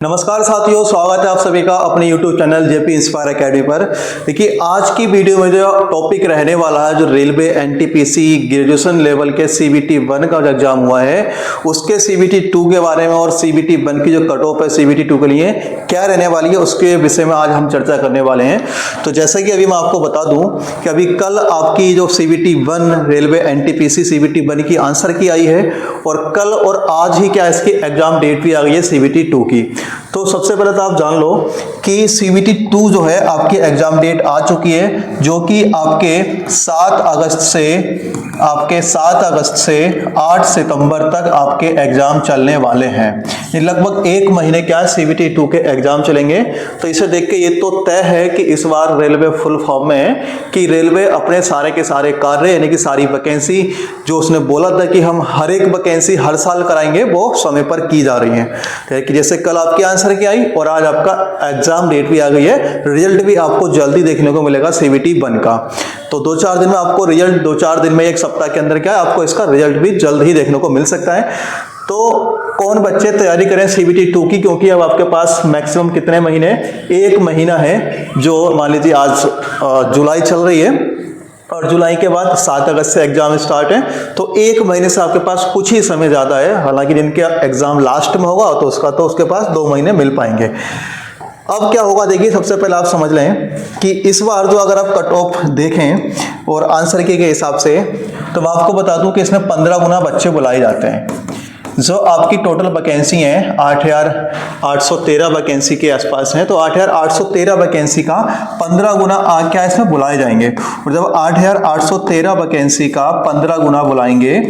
नमस्कार साथियों, स्वागत है आप सभी का अपने YouTube channel JP inspire academy पर। देखिए आज की वीडियो में जो टॉपिक रहने वाला है, जो रेलवे एनटीपीसी ग्रेजुएशन लेवल के CBT 1 का जो एग्जाम हुआ है उसके CBT 2 के बारे में और CBT 1 की जो कट ऑफ है CBT 2 के लिए क्या रहने वाली है उसके विषय में आज हम चर्चा करने वाले हैं। तो जैसा कि अभी मैं आपको बता दूं कि अभी कल आपकी जो CBT 1 रेलवे एनटीपीसी CBT 1 की आंसर की आई है और कल और आज ही क्या इसकी एग्जाम डेट भी आ गई है CBT 2 की। तो सबसे पहले तो आप जान लो कि CBT 2 जो है आपकी एग्जाम डेट आ चुकी है, जो कि आपके 7 अगस्त से 8 सितंबर तक आपके एग्जाम चलने वाले हैं। लगभग एक महीने क्या CBT 2 के एग्जाम चलेंगे। तो इसे देख के ये तो तय है कि इस बार रेलवे फुल फॉर्म में है कि रेलवे अपने सारे के सारे कार्य यानी कि सारी वैकेंसी जो उसने बोला था कि हम हर एक वैकेंसी हर साल कराएंगे वो समय पर की जा रही है। कि जैसे कल आपकी आंसर की आई और आज आपका एग्जाम डेट भी आ गई है, रिजल्ट भी आपको जल्दी देखने को मिलेगा CBT 1 का। तो 2-4 दिन में आपको रिजल्ट, 2-4 दिन में, एक सप्ताह के अंदर क्या है आपको इसका रिजल्ट भी जल्द ही देखने को मिल सकता है। तो कौन बच्चे तैयारी करें CBT 2 की, क्योंकि अब आपके पास मैक्सिमम कितने महीने, एक महीना है। जो मान लीजिए आज जुलाई चल रही है और जुलाई के बाद 7 अगस्त से एग्जाम स्टार्ट है, तो एक महीने से आपके पास कुछ ही समय ज़्यादा है। हालांकि जिनके एग्जाम लास्ट में होगा तो उसके पास 2 महीने मिल पाएंगे। अब क्या होगा देखिए, सबसे पहले आप समझ लें कि इस बार जो अगर आप कट ऑफ देखें और आंसर के हिसाब से, तो मैं आपको बता दूं कि इसमें 15 गुना बच्चे बुलाए जाते हैं। जो आपकी टोटल वैकेंसी है 8,813 वैकेंसी के आसपास है, तो 8,813 वैकेंसी का 15 गुना क्या इसमें बुलाए जाएंगे। और जब 8,813 वैकेंसी का 15 गुना बुलाएंगे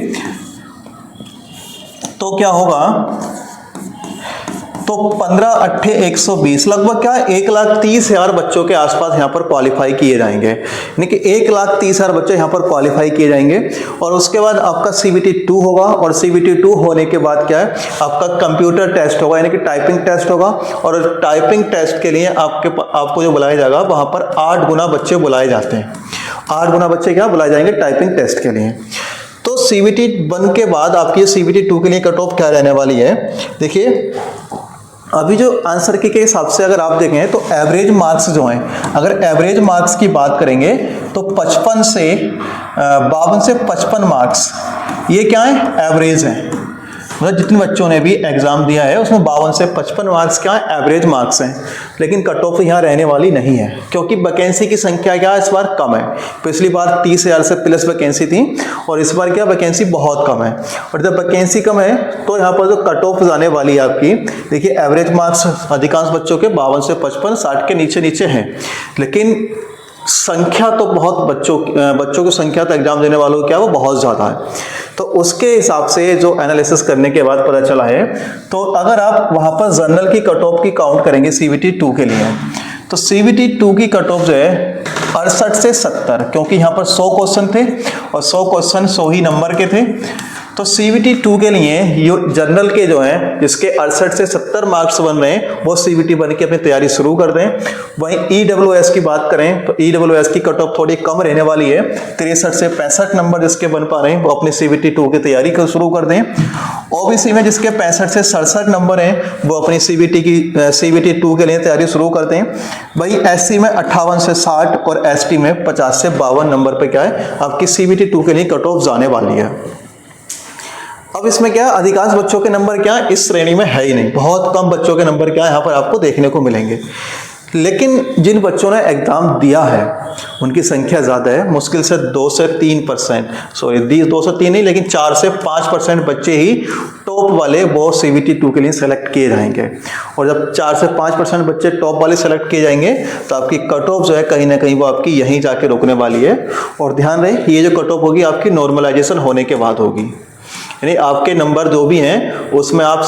तो क्या होगा, तो 15×8 = 120, लगभग क्या 1,30,000 बच्चों के आसपास यहाँ पर क्वालिफाई किए जाएंगे। यानी कि 1,30,000 बच्चे यहाँ पर क्वालिफाई किए जाएंगे। और उसके बाद आपका CBT 2 होगा और CBT 2 होने के बाद क्या है आपका कंप्यूटर टेस्ट होगा, यानी कि टाइपिंग टेस्ट होगा। और टाइपिंग टेस्ट के लिए आपको जो बुलाया जाएगा वहां पर 8 गुना बच्चे बुलाए जाते हैं। 8 गुना बच्चे क्या बुलाए जाएंगे टाइपिंग टेस्ट के लिए। तो CBT 1 के बाद आपकी CBT 2 के लिए कट ऑफ क्या रहने वाली है, देखिए अभी जो आंसर के हिसाब से अगर आप देखें तो एवरेज मार्क्स जो हैं, अगर एवरेज मार्क्स की बात करेंगे तो 52 से 55 मार्क्स ये क्या है एवरेज है। मतलब जितने बच्चों ने भी एग्जाम दिया है उसमें 52 से 55 मार्क्स क्या है एवरेज मार्क्स हैं। लेकिन कट ऑफ यहाँ रहने वाली नहीं है, क्योंकि वैकेंसी की संख्या क्या इस बार कम है। पिछली बार 30,000 से प्लस वैकेंसी थी और इस बार क्या वैकेंसी बहुत कम है। और जब वैकेंसी कम है तो यहाँ पर जो कट ऑफ जाने वाली है आपकी, देखिए एवरेज मार्क्स अधिकांश बच्चों के 52 से 55 60 के नीचे नीचे हैं। लेकिन संख्या तो बहुत बच्चों की संख्या तो एग्जाम देने वालों की क्या वो बहुत ज़्यादा है। तो उसके हिसाब से जो एनालिसिस करने के बाद पता चला है, तो अगर आप वहाँ पर जनरल की कट ऑफ की काउंट करेंगे CBT 2 के लिए, तो CBT 2 की कट ऑफ जो है 68 से 70, क्योंकि यहाँ पर 100 क्वेश्चन थे और 100 क्वेश्चन 100 ही नंबर के थे। तो CBT 2 के लिए जनरल के जो हैं जिसके 68 से 70 मार्क्स बन रहे हैं वो CBT 1 की अपनी तैयारी शुरू कर दें। वहीं EWS की बात करें तो EWS की कट ऑफ थोड़ी कम रहने वाली है, 63 से 65 नंबर जिसके बन पा रहे हैं वो अपनी CBT 2 की तैयारी शुरू कर दें। OBC में जिसके 65 से 67 नंबर हैं वो अपनी CBT 2 के लिए तैयारी शुरू कर दें। वहीं SC में 58 से 60 और ST में 50 से 52 नंबर पे क्या है आपकी CBT 2 के लिए कट ऑफ जाने वाली है। अब इसमें क्या अधिकांश बच्चों के नंबर क्या इस श्रेणी में है ही नहीं, बहुत कम बच्चों के नंबर क्या यहाँ पर आपको देखने को मिलेंगे। लेकिन जिन बच्चों ने एग्जाम दिया है उनकी संख्या ज़्यादा है, मुश्किल से 2 से 3%, सॉरी 2 से 3 नहीं लेकिन 4 से 5% बच्चे ही टॉप वाले वो CBT 2 के लिए सेलेक्ट किए जाएंगे। और जब 4 से 5% बच्चे टॉप वाले सेलेक्ट किए जाएंगे तो आपकी कट ऑफ जो है कहीं ना कहीं वो आपकी यहीं जाके रुकने वाली है। और ध्यान रहे ये जो कट ऑफ होगी आपकी नॉर्मलाइजेशन होने के बाद होगी, यानी आपके नंबर जो भी हैं उसमें आप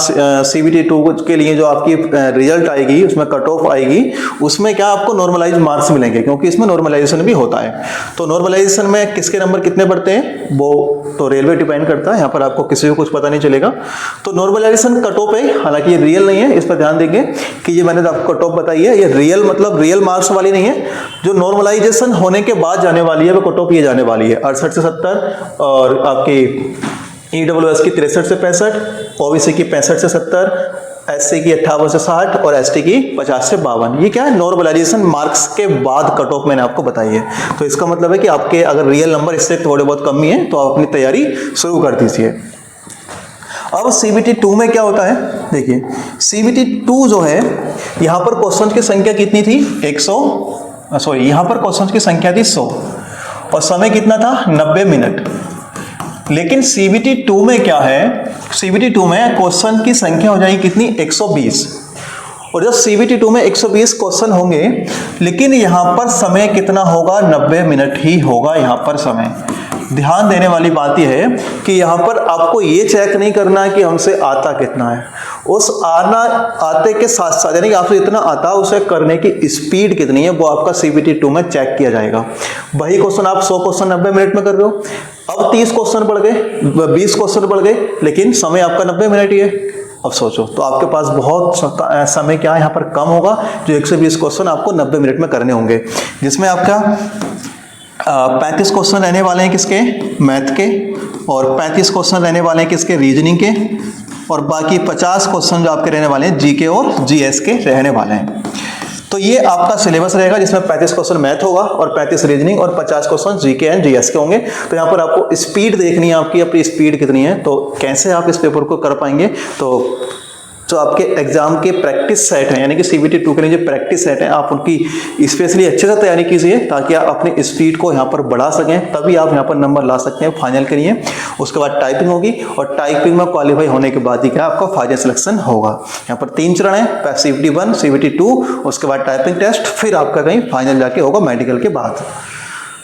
CBT 2 के लिए जो आपकी रिजल्ट आएगी उसमें कट ऑफ आएगी, उसमें क्या आपको नॉर्मलाइज मार्क्स मिलेंगे, क्योंकि इसमें नॉर्मलाइजेशन भी होता है। तो नॉर्मलाइजेशन में किसके नंबर कितने बढ़ते हैं वो तो रेलवे डिपेंड करता है, यहाँ पर आपको किसी को कुछ पता नहीं चलेगा। तो नॉर्मलाइजेशन कट ऑफ है, हालांकि ये रियल नहीं है, इस पर ध्यान देंगे कि ये मैंने आपको कट ऑफ बताई है, ये रियल मतलब रियल मार्क्स वाली नहीं है। जो नॉर्मलाइजेशन होने के बाद जाने वाली है वो कट ऑफ ये जाने वाली है 68 से 70 और आपकी EWS की 63 से 65, OBC की 65 से 70, SC की 58 से 60 और ST की 50 से 52। ये क्या है, नॉर्मलाइजेशन मार्क्स के बाद कट ऑफ मैंने आपको बताई है। तो इसका मतलब है कि आपके अगर रियल नंबर इससे थोड़े बहुत कम ही है तो आप अपनी तैयारी शुरू कर दीजिए। अब CBT 2 में क्या होता है, देखिए CBT 2 जो है, यहां पर क्वेश्चन की संख्या कितनी थी, यहां पर क्वेश्चन की संख्या थी 100 और समय कितना था, 90 मिनट। लेकिन CBT 2 में क्या है, CBT 2 में क्वेश्चन की संख्या हो जाएगी कितनी, 120। और जब CBT 2 में 120 क्वेश्चन होंगे, लेकिन यहां पर समय कितना होगा, 90 मिनट ही होगा यहां पर समय। ध्यान देने वाली बात यह है कि यहां पर आपको ये चेक नहीं करना है कि हमसे आता कितना है, उस आते के साथ साथ, यानी कि आपसे इतना आता उसे करने की स्पीड कितनी है, वो आपका CBT 2 में चेक किया जाएगा। वही क्वेश्चन आप 100 क्वेश्चन 90 मिनट में कर रहे हो, अब 30 क्वेश्चन बढ़ गए, 20 क्वेश्चन बढ़ गए, लेकिन समय आपका 90 मिनट ही है। अब सोचो, तो आपके पास बहुत समय क्या है यहाँ पर कम होगा, जो 120 क्वेश्चन आपको 90 मिनट में करने होंगे, जिसमें आपका 35 क्वेश्चन रहने वाले हैं किसके, मैथ के, और 35 क्वेश्चन रहने वाले हैं किसके, रीजनिंग के, और बाकी 50 क्वेश्चन जो आपके रहने वाले हैं जीके और जीएस के रहने वाले हैं। तो ये आपका सिलेबस रहेगा, जिसमें 35 क्वेश्चन मैथ होगा और 35 रीजनिंग और 50 क्वेश्चन जीके एंड जीएस के होंगे। तो यहाँ पर आपको स्पीड देखनी है, आपकी अपनी स्पीड कितनी है, तो कैसे आप इस पेपर को कर पाएंगे। तो जो आपके एग्जाम के प्रैक्टिस सेट हैं, यानी कि CBT 2 के लिए जो प्रैक्टिस सेट हैं, आप उनकी स्पेशली अच्छे से तैयारी कीजिए, ताकि आप अपनी स्पीड को यहाँ पर बढ़ा सकें, तभी आप यहाँ पर नंबर ला सकते हैं फाइनल के लिए। उसके बाद टाइपिंग होगी, और टाइपिंग में क्वालिफाई होने के बाद ही क्या आपका फाइनल सिलेक्शन होगा। यहाँ पर 3 चरण है, CBT 1, CBT 2, उसके बाद टाइपिंग टेस्ट, फिर आपका कहीं फाइनल जाके होगा मेडिकल के बाद।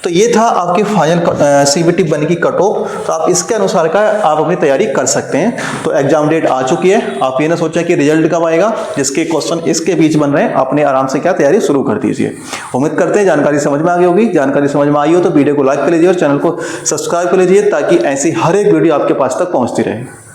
तो ये था आपकी फाइनल CBT 1 की कट ऑफ। तो आप इसके अनुसार का आप अपनी तैयारी कर सकते हैं। तो एग्जाम डेट आ चुकी है, आप ये ना सोचें कि रिजल्ट कब आएगा, जिसके क्वेश्चन इसके बीच बन रहे हैं, अपने आराम से क्या तैयारी शुरू कर दीजिए। उम्मीद करते हैं जानकारी समझ में आ गई होगी। जानकारी समझ में आई हो तो वीडियो को लाइक कर लीजिए और चैनल को सब्सक्राइब कर लीजिए, ताकि ऐसी हर एक वीडियो आपके पास तक पहुंचती रहे।